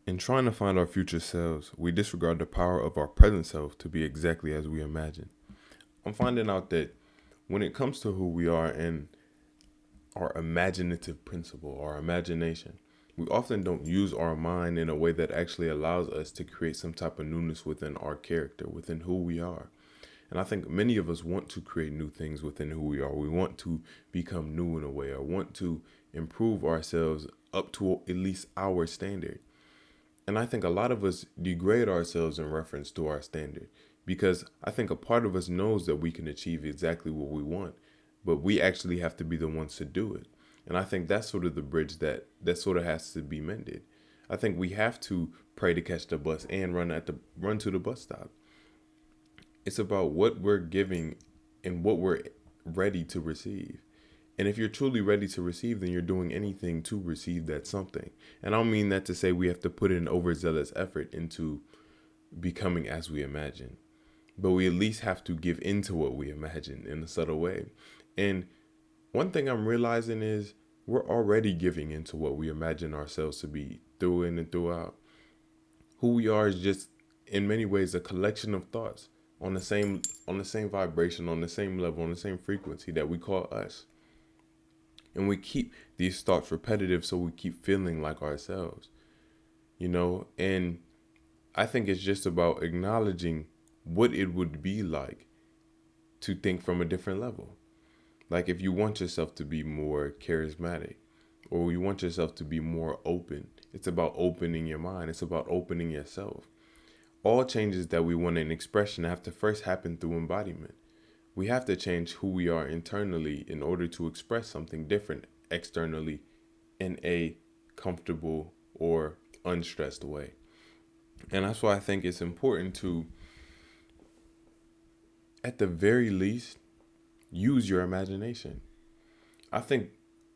In trying to find our future selves, we disregard the power of our present self to be exactly as we imagine. I'm finding out that when it comes to who we are and our imaginative principle, our imagination, we often don't use our mind in a way that actually allows us to create some type of newness within our character, within who we are. And I think many of us want to create new things within who we are. We want to become new in a way or want to improve ourselves up to at least our standard. And I think a lot of us degrade ourselves in reference to our standard because I think a part of us knows that we can achieve exactly what we want, but we actually have to be the ones to do it. And I think that's sort of the bridge that sort of has to be mended. I think we have to pray to catch the bus and run to the bus stop. It's about what we're giving and what we're ready to receive. And if you're truly ready to receive, then you're doing anything to receive that something. And I don't mean that to say we have to put in overzealous effort into becoming as we imagine, but we at least have to give into what we imagine in a subtle way. And one thing I'm realizing is we're already giving into what we imagine ourselves to be through in and throughout. Who we are is just in many ways a collection of thoughts on the same vibration, on the same level, on the same frequency that we call us. And we keep these thoughts repetitive so we keep feeling like ourselves, and I think it's just about acknowledging what it would be like to think from a different level. Like if you want yourself to be more charismatic or you want yourself to be more open, it's about opening your mind. It's about opening yourself. All changes that we want in expression have to first happen through embodiment. We have to change who we are internally in order to express something different externally in a comfortable or unstressed way. And that's why I think it's important to, at the very least, use your imagination. I think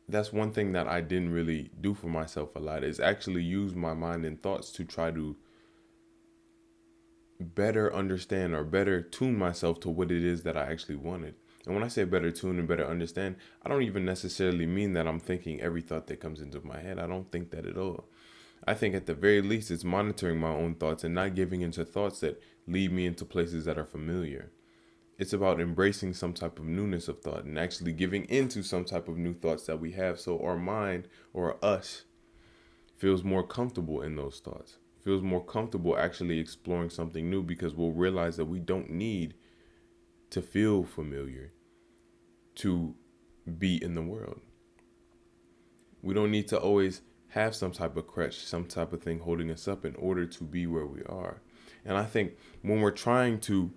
that's one thing that I didn't really do for myself a lot is actually use my mind and thoughts to try to better understand or better tune myself to what it is that I actually wanted. And when I say better tune and better understand, I don't even necessarily mean that I'm thinking every thought that comes into my head. I don't think that at all. I think at the very least, it's monitoring my own thoughts and not giving into thoughts that lead me into places that are familiar. It's about embracing some type of newness of thought and actually giving into some type of new thoughts that we have so our mind or us feels more comfortable in those thoughts, feels more comfortable actually exploring something new because we'll realize that we don't need to feel familiar to be in the world. We don't need to always have some type of crutch, some type of thing holding us up in order to be where we are. And I think when we're trying to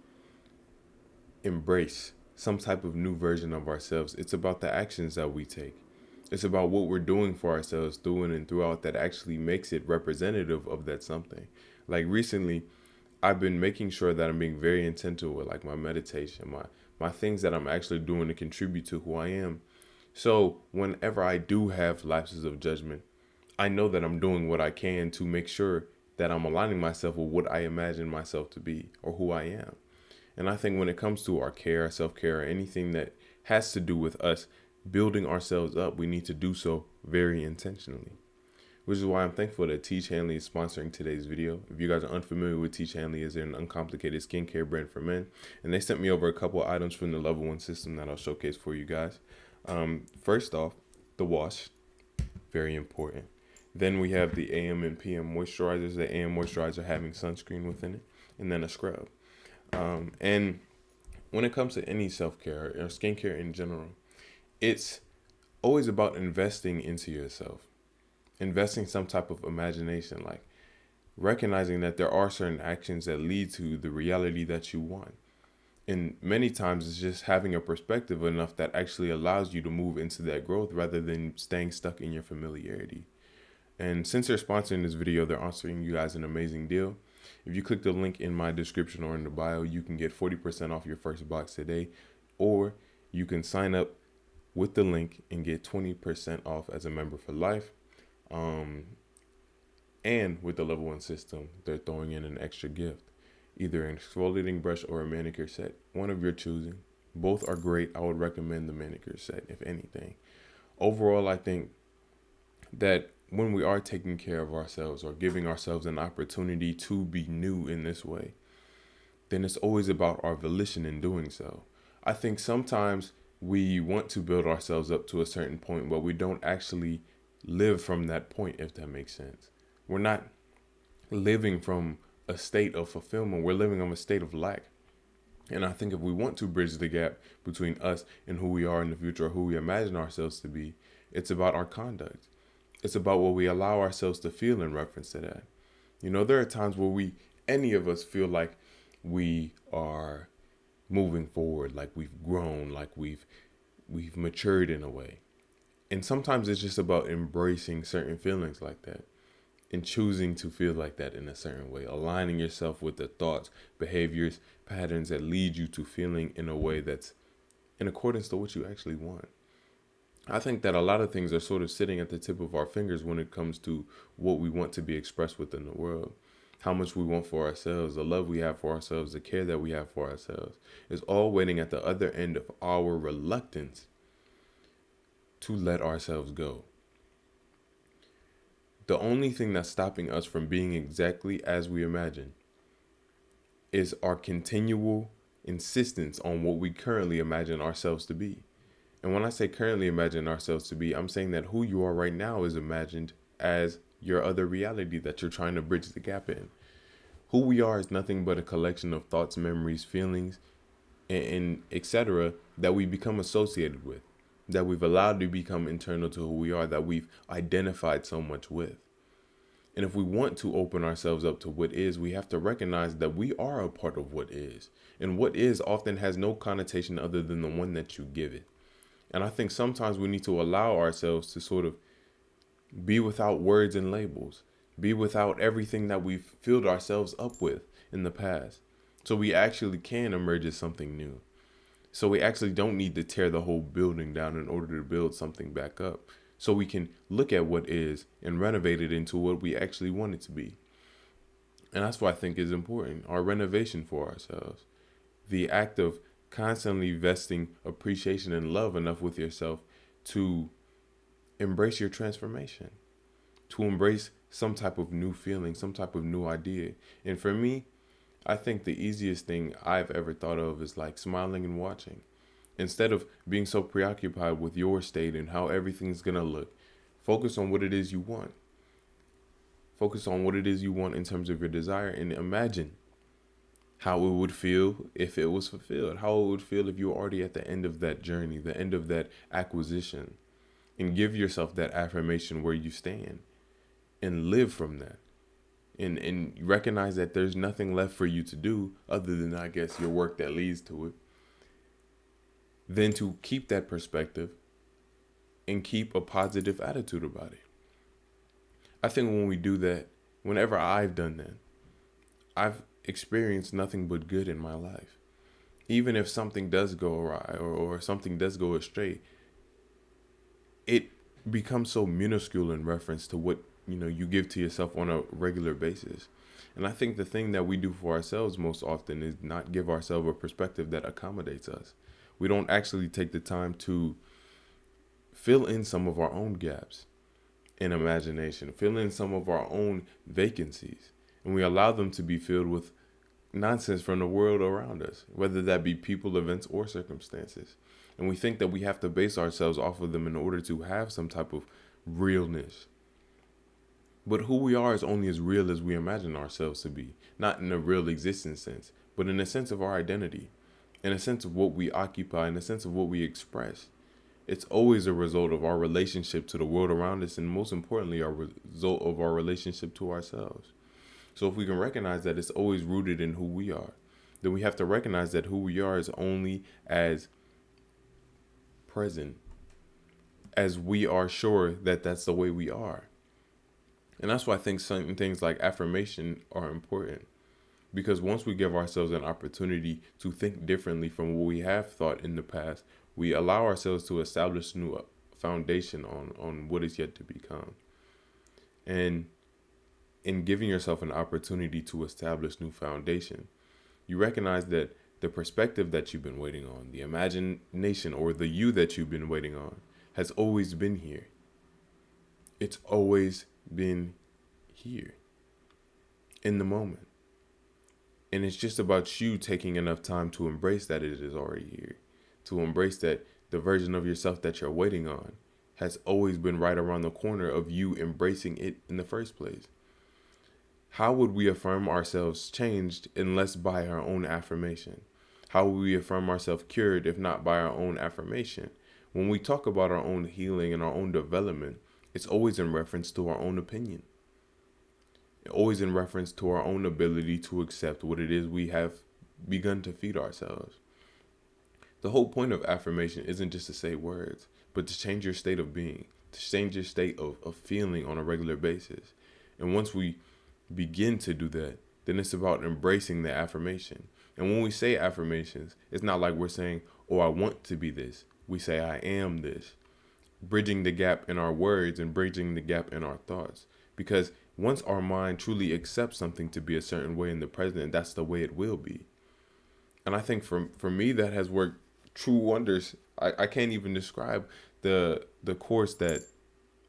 embrace some type of new version of ourselves, it's about the actions that we take. It's about what we're doing for ourselves through and throughout that actually makes it representative of that something. Like recently, I've been making sure that I'm being very intentional with like my meditation, my things that I'm actually doing to contribute to who I am. So whenever I do have lapses of judgment, I know that I'm doing what I can to make sure that I'm aligning myself with what I imagine myself to be or who I am. And I think when it comes to our care, self care, or anything that has to do with us building ourselves up, we need to do so very intentionally. Which is why I'm thankful that Teach Hanley is sponsoring today's video. If you guys are unfamiliar with Teach Hanley, is an uncomplicated skincare brand for men. And they sent me over a couple of items from the Level 1 system that I'll showcase for you guys. First off, the wash, very important. Then we have the AM and PM moisturizers, the AM moisturizer having sunscreen within it, and then a scrub. And when it comes to any self-care or skincare in general, it's always about investing into yourself, investing some type of imagination, like recognizing that there are certain actions that lead to the reality that you want. And many times it's just having a perspective enough that actually allows you to move into that growth rather than staying stuck in your familiarity. And since they're sponsoring this video, they're offering you guys an amazing deal. If you click the link in my description or in the bio, you can get 40% off your first box today, or you can sign up with the link and get 20% off as a member for life. And with the Level 1 system, they're throwing in an extra gift, either an exfoliating brush or a manicure set, one of your choosing. Both are great. I would recommend the manicure set, if anything. Overall, I think that when we are taking care of ourselves or giving ourselves an opportunity to be new in this way, then it's always about our volition in doing so. I think sometimes we want to build ourselves up to a certain point, but we don't actually live from that point, if that makes sense. We're not living from a state of fulfillment, we're living from a state of lack. And I think if we want to bridge the gap between us and who we are in the future, or who we imagine ourselves to be, it's about our conduct. It's about what we allow ourselves to feel in reference to that. There are times where any of us feel like we are moving forward, like we've grown, like we've matured in a way. And sometimes it's just about embracing certain feelings like that and choosing to feel like that in a certain way, aligning yourself with the thoughts, behaviors, patterns that lead you to feeling in a way that's in accordance to what you actually want. I think that a lot of things are sort of sitting at the tip of our fingers when it comes to what we want to be expressed within the world. How much we want for ourselves, the love we have for ourselves, the care that we have for ourselves, is all waiting at the other end of our reluctance to let ourselves go. The only thing that's stopping us from being exactly as we imagine is our continual insistence on what we currently imagine ourselves to be. And when I say currently imagine ourselves to be, I'm saying that who you are right now is imagined as your other reality that you're trying to bridge the gap in. Who we are is nothing but a collection of thoughts, memories, feelings, and etc. that we become associated with, that we've allowed to become internal to who we are, that we've identified so much with. And if we want to open ourselves up to what is, we have to recognize that we are a part of what is. And what is often has no connotation other than the one that you give it. And I think sometimes we need to allow ourselves to sort of be without words and labels, be without everything that we've filled ourselves up with in the past. So we actually can emerge as something new. So we actually don't need to tear the whole building down in order to build something back up. So we can look at what is and renovate it into what we actually want it to be. And that's what I think is important, our renovation for ourselves. The act of constantly vesting appreciation and love enough with yourself to embrace your transformation, to embrace some type of new feeling, some type of new idea. And for me, I think the easiest thing I've ever thought of is like smiling and watching. Instead of being so preoccupied with your state and how everything's going to look, focus on what it is you want. Focus on what it is you want in terms of your desire, and imagine how it would feel if it was fulfilled, how it would feel if you were already at the end of that journey, the end of that acquisition, and give yourself that affirmation where you stand and live from that. And recognize that there's nothing left for you to do other than, I guess, your work that leads to it, than to keep that perspective and keep a positive attitude about it. I think when we do that, whenever I've done that, I've experienced nothing but good in my life. Even if something does go awry or something does go astray, it becomes so minuscule in reference to what you give to yourself on a regular basis. And I think the thing that we do for ourselves most often is not give ourselves a perspective that accommodates us. We don't actually take the time to fill in some of our own gaps in imagination, fill in some of our own vacancies, and we allow them to be filled with nonsense from the world around us, whether that be people, events, or circumstances. And we think that we have to base ourselves off of them in order to have some type of realness. But who we are is only as real as we imagine ourselves to be, not in a real existence sense, but in a sense of our identity, in a sense of what we occupy, in a sense of what we express. It's always a result of our relationship to the world around us, and most importantly, our result of our relationship to ourselves. So if we can recognize that it's always rooted in who we are, then we have to recognize that who we are is only as present as we are sure that that's the way we are. And that's why I think certain things like affirmation are important. Because once we give ourselves an opportunity to think differently from what we have thought in the past, we allow ourselves to establish a new foundation on what is yet to become. And in giving yourself an opportunity to establish new foundation, you recognize that the perspective that you've been waiting on, the imagination or the you that you've been waiting on, has always been here. It's always been here in the moment. And it's just about you taking enough time to embrace that it is already here, to embrace that the version of yourself that you're waiting on has always been right around the corner of you embracing it in the first place. How would we affirm ourselves changed unless by our own affirmation? How would we affirm ourselves cured if not by our own affirmation? When we talk about our own healing and our own development, it's always in reference to our own opinion. Always in reference to our own ability to accept what it is we have begun to feed ourselves. The whole point of affirmation isn't just to say words, but to change your state of being, to change your state of feeling on a regular basis. And once we begin to do that, then it's about embracing the affirmation. And when we say affirmations, it's not like we're saying, oh, I want to be this. We say, I am this. Bridging the gap in our words and bridging the gap in our thoughts. Because once our mind truly accepts something to be a certain way in the present, that's the way it will be. And I think for me, that has worked true wonders. I can't even describe the course that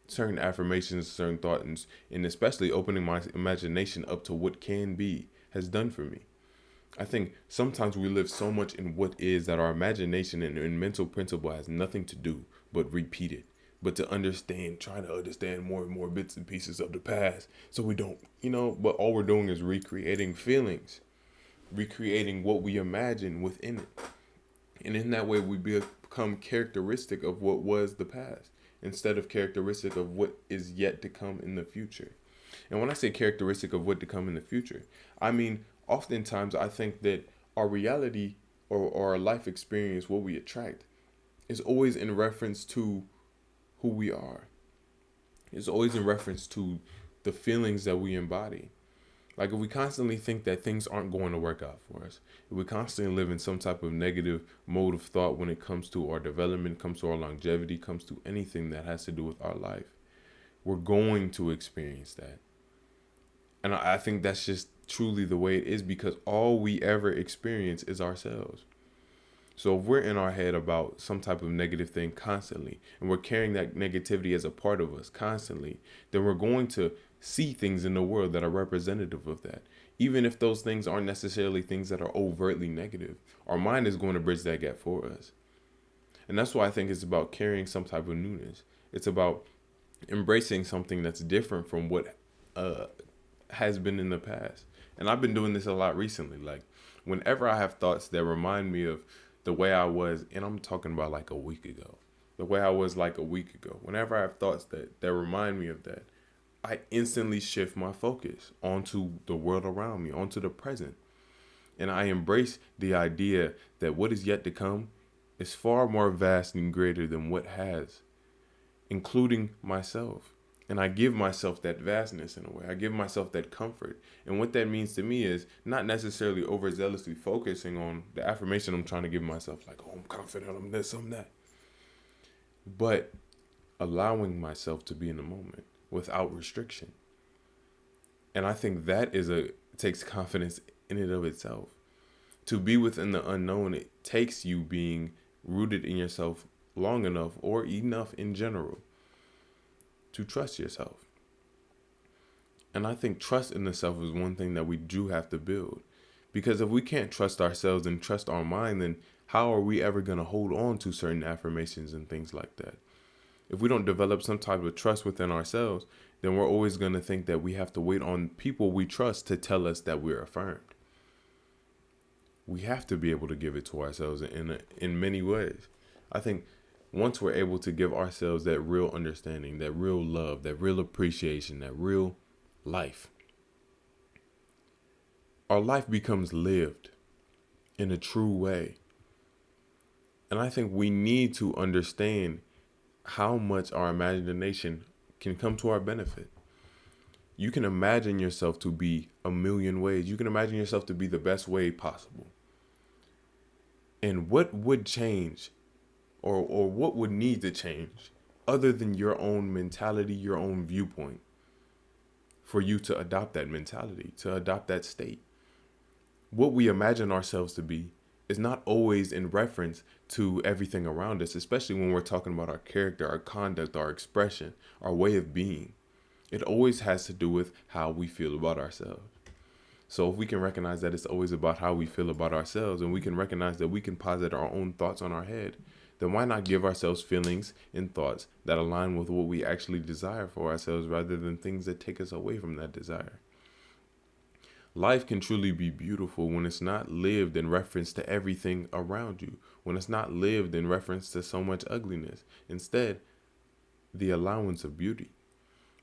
certain affirmations, certain thoughts, and especially opening my imagination up to what can be has done for me. I think sometimes we live so much in what is that our imagination and mental principle has nothing to do but repeat it, but to understand, trying to understand more and more bits and pieces of the past so we don't, but all we're doing is recreating feelings, recreating what we imagine within it. And in that way, we become characteristic of what was the past instead of characteristic of what is yet to come in the future. And when I say characteristic of what to come in the future, I mean, oftentimes I think that our reality or our life experience, what we attract, is always in reference to who we are. It's always in reference to the feelings that we embody. Like if we constantly think that things aren't going to work out for us, if we constantly live in some type of negative mode of thought when it comes to our development, comes to our longevity, comes to anything that has to do with our life, we're going to experience that. And I think that's just truly the way it is, because all we ever experience is ourselves. So if we're in our head about some type of negative thing constantly, and we're carrying that negativity as a part of us constantly, then we're going to see things in the world that are representative of that. Even if those things aren't necessarily things that are overtly negative, our mind is going to bridge that gap for us. And that's why I think it's about carrying some type of newness. It's about embracing something that's different from what has been in the past. And I've been doing this a lot recently. Like whenever I have thoughts that remind me of the way I was, and I'm talking about like a week ago, the way I was like a week ago, whenever I have thoughts that remind me of that, I instantly shift my focus onto the world around me, onto the present. And I embrace the idea that what is yet to come is far more vast and greater than what has, including myself. And I give myself that vastness in a way. I give myself that comfort. And what that means to me is not necessarily overzealously focusing on the affirmation I'm trying to give myself, like, oh, I'm confident, I'm this, I'm that. But allowing myself to be in the moment without restriction. And I think that takes confidence in and of itself. To be within the unknown, it takes you being rooted in yourself long enough, or enough in general, to trust yourself. And I think trust in the self is one thing that we do have to build. Because if we can't trust ourselves and trust our mind, then how are we ever going to hold on to certain affirmations and things like that? If we don't develop some type of trust within ourselves, then we're always going to think that we have to wait on people we trust to tell us that we're affirmed. We have to be able to give it to ourselves in many ways. I think once we're able to give ourselves that real understanding, that real love, that real appreciation, that real life, our life becomes lived in a true way. And I think we need to understand how much our imagination can come to our benefit. You can imagine yourself to be a million ways. You can imagine yourself to be the best way possible. And what would change or what would need to change other than your own mentality, your own viewpoint, for you to adopt that mentality, to adopt that state? What we imagine ourselves to be is not always in reference to everything around us, especially when we're talking about our character, our conduct, our expression, our way of being. It always has to do with how we feel about ourselves. So if we can recognize that it's always about how we feel about ourselves, and we can recognize that we can posit our own thoughts on our head, then why not give ourselves feelings and thoughts that align with what we actually desire for ourselves rather than things that take us away from that desire? Life can truly be beautiful when it's not lived in reference to everything around you, when it's not lived in reference to so much ugliness. Instead, the allowance of beauty.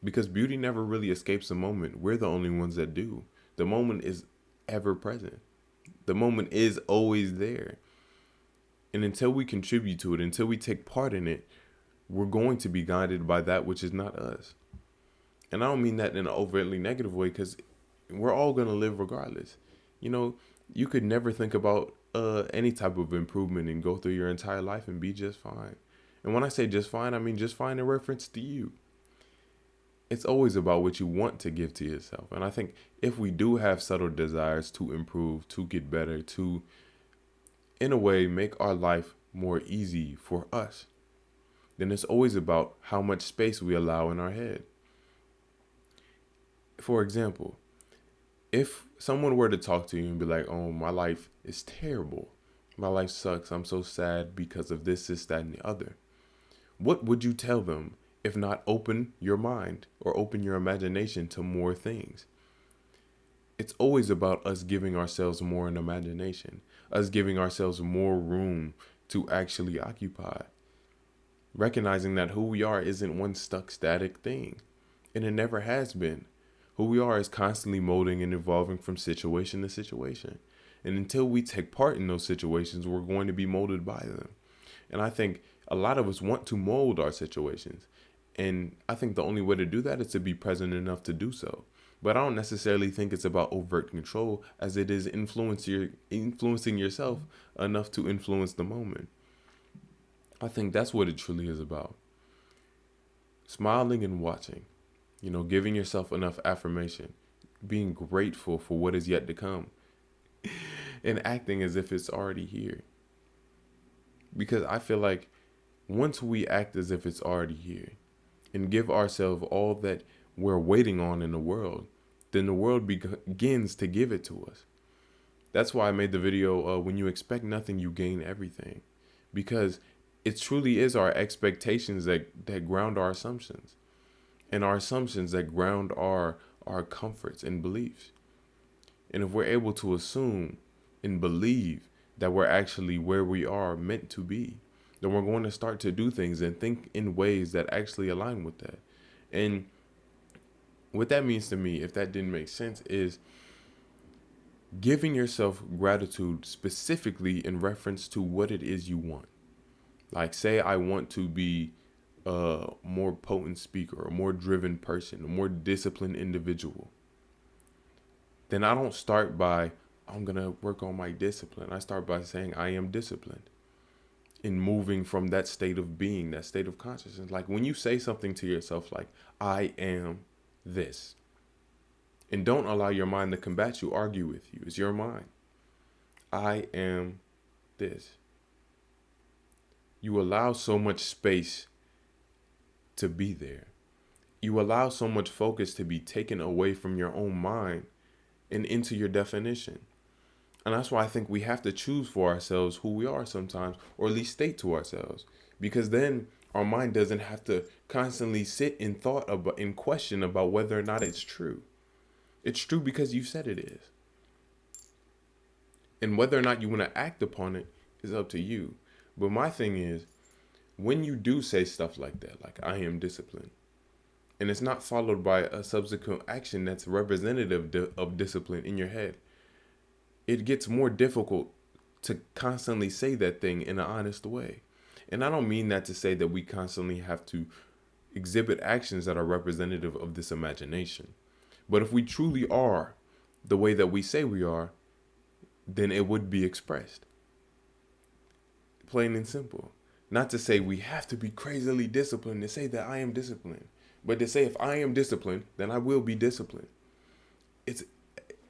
Because beauty never really escapes the moment. We're the only ones that do. The moment is ever present. The moment is always there. And until we contribute to it, until we take part in it, we're going to be guided by that which is not us. And I don't mean that in an overtly negative way, because we're all going to live regardless. You know, you could never think about any type of improvement and go through your entire life and be just fine. And when I say just fine, I mean just fine in reference to you. It's always about what you want to give to yourself. And I think if we do have subtle desires to improve, to get better, to, in a way, make our life more easy for us, then it's always about how much space we allow in our head. For example, if someone were to talk to you and be like, oh, my life is terrible, my life sucks, I'm so sad because of this, that, and the other, what would you tell them if not open your mind or open your imagination to more things? It's always about us giving ourselves more in imagination, us giving ourselves more room to actually occupy, recognizing that who we are isn't one stuck static thing, and it never has been. Who we are is constantly molding and evolving from situation to situation. And until we take part in those situations, we're going to be molded by them. And I think a lot of us want to mold our situations. And I think the only way to do that is to be present enough to do so. But I don't necessarily think it's about overt control as it is influencing yourself enough to influence the moment. I think that's what it truly is about. Smiling and watching, giving yourself enough affirmation, being grateful for what is yet to come, and acting as if it's already here. Because I feel like once we act as if it's already here and give ourselves all that we're waiting on in the world, then the world begins to give it to us. That's why I made the video, when you expect nothing, you gain everything. Because it truly is our expectations that ground our assumptions. And our assumptions that ground our comforts and beliefs. And if we're able to assume and believe that we're actually where we are meant to be, then we're going to start to do things and think in ways that actually align with that. And what that means to me, if that didn't make sense, is giving yourself gratitude specifically in reference to what it is you want. Like, say I want to be a more potent speaker, a more driven person, a more disciplined individual. Then I don't start by, I'm going to work on my discipline. I start by saying I am disciplined. In moving from that state of being, that state of consciousness. Like when you say something to yourself like, I am this. And don't allow your mind to combat you, argue with you. It's your mind. I am this. You allow so much space to be there. You allow so much focus to be taken away from your own mind and into your definition. And that's why I think we have to choose for ourselves who we are sometimes, or at least state to ourselves, because then our mind doesn't have to constantly sit in thought about, in question about whether or not it's true. It's true because you said it is. And whether or not you want to act upon it is up to you. But my thing is, when you do say stuff like that, like I am disciplined, and it's not followed by a subsequent action that's representative of discipline in your head, it gets more difficult to constantly say that thing in an honest way. And I don't mean that to say that we constantly have to exhibit actions that are representative of this imagination. But if we truly are the way that we say we are, then it would be expressed. Plain and simple. Not to say we have to be crazily disciplined to say that I am disciplined, but to say if I am disciplined, then I will be disciplined.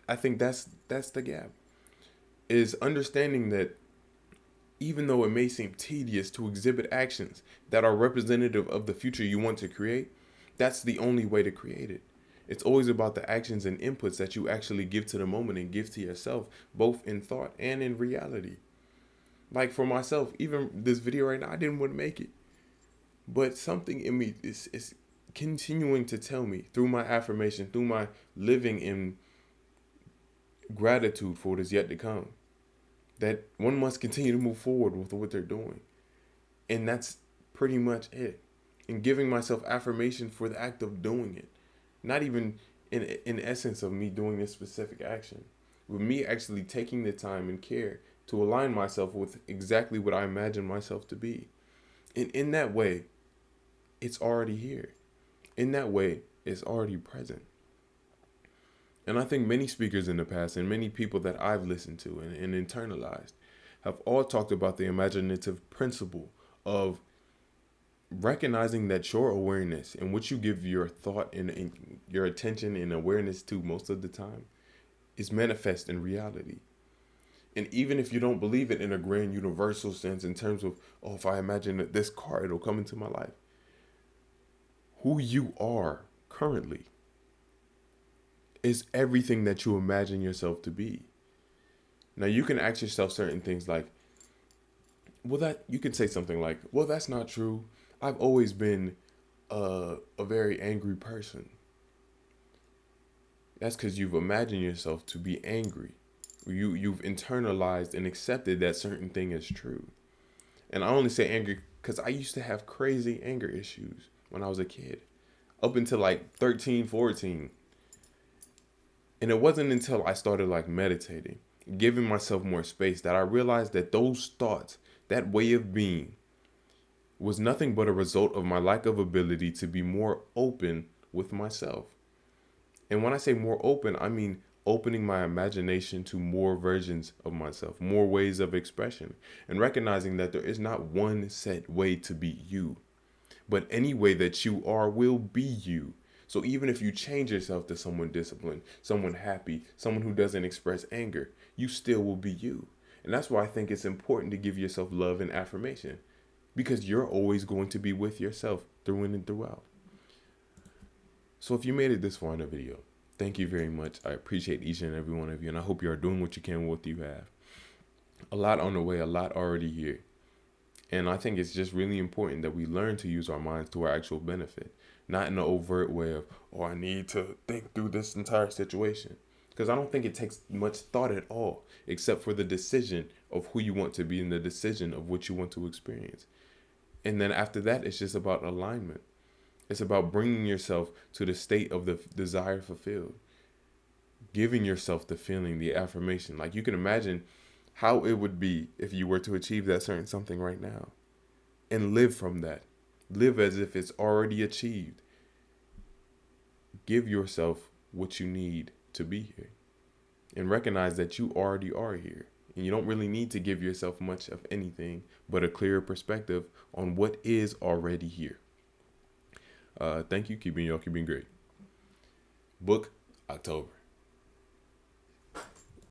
I think that's the gap. Is understanding that even though it may seem tedious to exhibit actions that are representative of the future you want to create, that's the only way to create it. It's always about the actions and inputs that you actually give to the moment and give to yourself, both in thought and in reality. Like for myself, even this video right now, I didn't want to make it. But something in me is continuing to tell me through my affirmation, through my living in gratitude for what is yet to come, that one must continue to move forward with what they're doing. And that's pretty much it. And giving myself affirmation for the act of doing it. Not even in essence of me doing this specific action. With me actually taking the time and care to align myself with exactly what I imagine myself to be. And in that way, it's already here. In that way, it's already present. And I think many speakers in the past and many people that I've listened to and internalized have all talked about the imaginative principle of recognizing that your awareness and what you give your thought and your attention and awareness to most of the time is manifest in reality. And even if you don't believe it in a grand universal sense in terms of, oh, if I imagine this car, it'll come into my life. Who you are currently is everything that you imagine yourself to be. Now you can ask yourself certain things like, well, that you can say something like, well, that's not true. I've always been a very angry person. That's because you've imagined yourself to be angry. You've internalized and accepted that certain thing is true. And I only say angry because I used to have crazy anger issues when I was a kid, up until like 13, 14. And it wasn't until I started like meditating, giving myself more space, that I realized that those thoughts, that way of being, was nothing but a result of my lack of ability to be more open with myself. And when I say more open, I mean opening my imagination to more versions of myself, more ways of expression, and recognizing that there is not one set way to be you, but any way that you are will be you. So even if you change yourself to someone disciplined, someone happy, someone who doesn't express anger, you still will be you. And that's why I think it's important to give yourself love and affirmation, because you're always going to be with yourself through and throughout. So if you made it this far in the video, thank you very much. I appreciate each and every one of you, and I hope you are doing what you can with what you have. A lot on the way, a lot already here. And I think it's just really important that we learn to use our minds to our actual benefit, not in an overt way of, oh, I need to think through this entire situation. Because I don't think it takes much thought at all, except for the decision of who you want to be and the decision of what you want to experience. And then after that, it's just about alignment. It's about bringing yourself to the state of the desire fulfilled, giving yourself the feeling, the affirmation. Like you can imagine how it would be if you were to achieve that certain something right now and live from that. Live as if it's already achieved. Give yourself what you need to be here and recognize that you already are here. And you don't really need to give yourself much of anything but a clearer perspective on what is already here. Thank you. Keep being y'all. Keep being great. Book October.